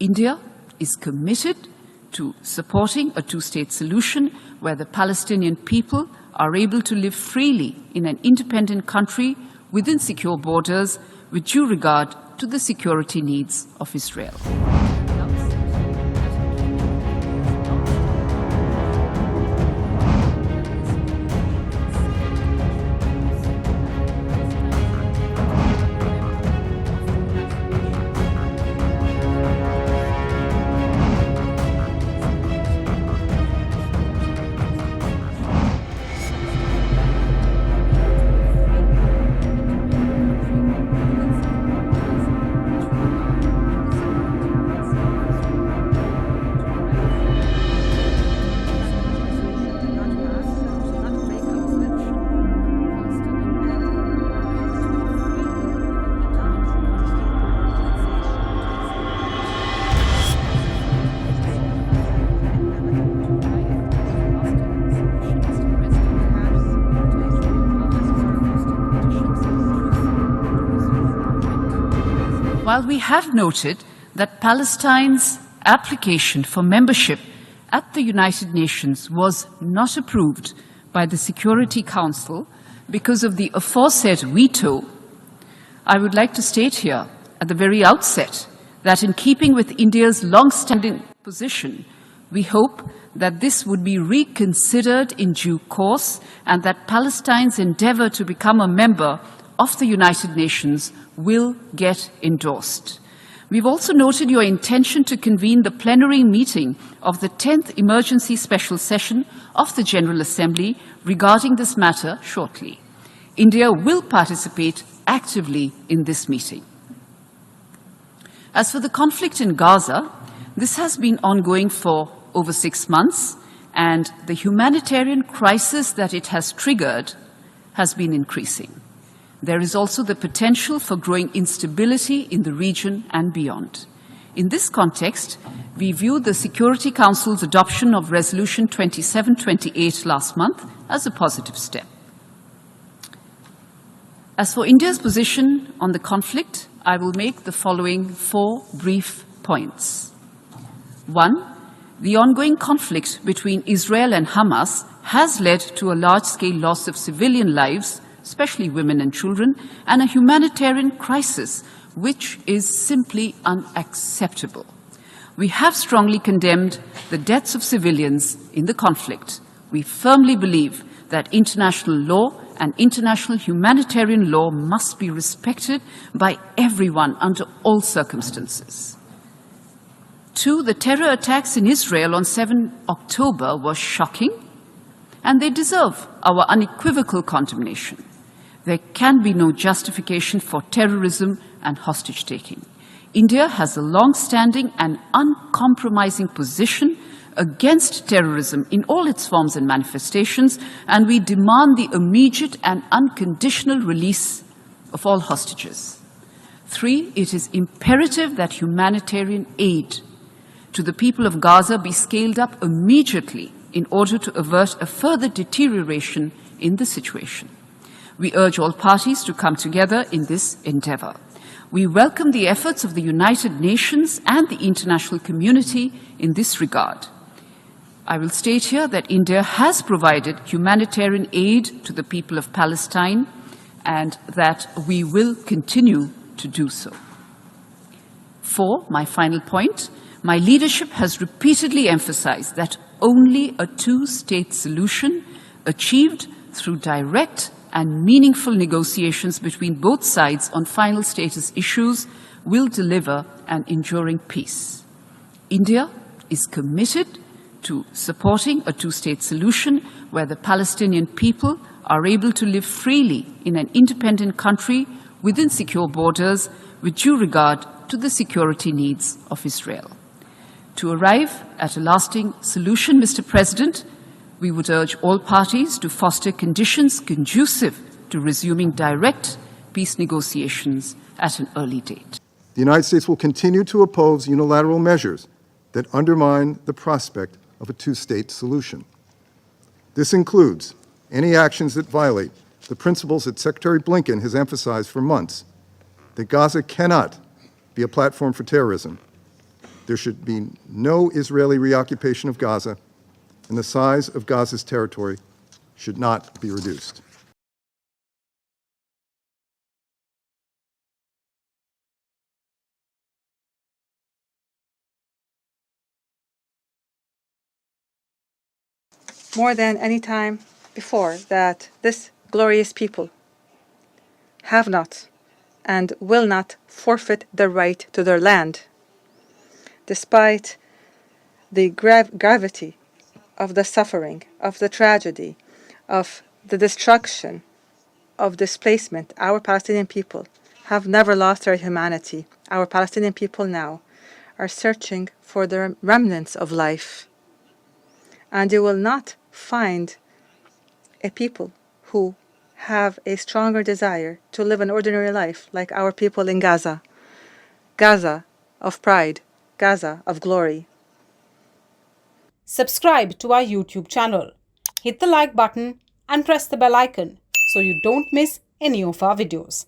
India is committed to supporting a two-state solution where the Palestinian people are able to live freely in an independent country within secure borders with due regard to the security needs of Israel. While we have noted that Palestine's application for membership at the United Nations was not approved by the Security Council because of the aforesaid veto, I would like to state here at the very outset that in keeping with India's long-standing position, we hope that this would be reconsidered in due course and that Palestine's endeavor to become a member of the United Nations will get endorsed. We've also noted your intention to convene the plenary meeting of the 10th Emergency Special Session of the General Assembly regarding this matter shortly. India will participate actively in this meeting. As for the conflict in Gaza, this has been ongoing for over 6 months, and the humanitarian crisis that it has triggered has been increasing. There is also the potential for growing instability in the region and beyond. In this context, we view the Security Council's adoption of Resolution 2728 last month as a positive step. As for India's position on the conflict, I will make the following 4 brief points. 1. The ongoing conflict between Israel and Hamas has led to a large-scale loss of civilian lives, especially women and children, and a humanitarian crisis which is simply unacceptable. We have strongly condemned the deaths of civilians in the conflict. We firmly believe that international law and international humanitarian law must be respected by everyone under all circumstances. 2, the terror attacks in Israel on 7 October were shocking, and they deserve our unequivocal condemnation. There can be no justification for terrorism and hostage-taking. India has a long-standing and uncompromising position against terrorism in all its forms and manifestations, and we demand the immediate and unconditional release of all hostages. 3, it is imperative that humanitarian aid to the people of Gaza be scaled up immediately in order to avert a further deterioration in the situation. We urge all parties to come together in this endeavor. We welcome the efforts of the United Nations and the international community in this regard. I will state here that India has provided humanitarian aid to the people of Palestine and that we will continue to do so. 4, my final point, my leadership has repeatedly emphasized that only a two-state solution achieved through direct and meaningful negotiations between both sides on final status issues will deliver an enduring peace. India is committed to supporting a two-state solution where the Palestinian people are able to live freely in an independent country within secure borders with due regard to the security needs of Israel. To arrive at a lasting solution, Mr. President, we would urge all parties to foster conditions conducive to resuming direct peace negotiations at an early date. The United States will continue to oppose unilateral measures that undermine the prospect of a two-state solution. This includes any actions that violate the principles that Secretary Blinken has emphasized for months, that Gaza cannot be a platform for terrorism, There should be no Israeli reoccupation of Gaza, and the size of Gaza's territory should not be reduced. More than any time before, that this glorious people have not and will not forfeit the right to their land, despite the gravity of the suffering, of the tragedy, of the destruction, of displacement. Our Palestinian people have never lost their humanity. Our Palestinian people now are searching for the remnants of life. And you will not find a people who have a stronger desire to live an ordinary life like our people in Gaza. Gaza of pride, Gaza of glory. Subscribe to our YouTube channel. Hit the like button and press the bell icon so you don't miss any of our videos.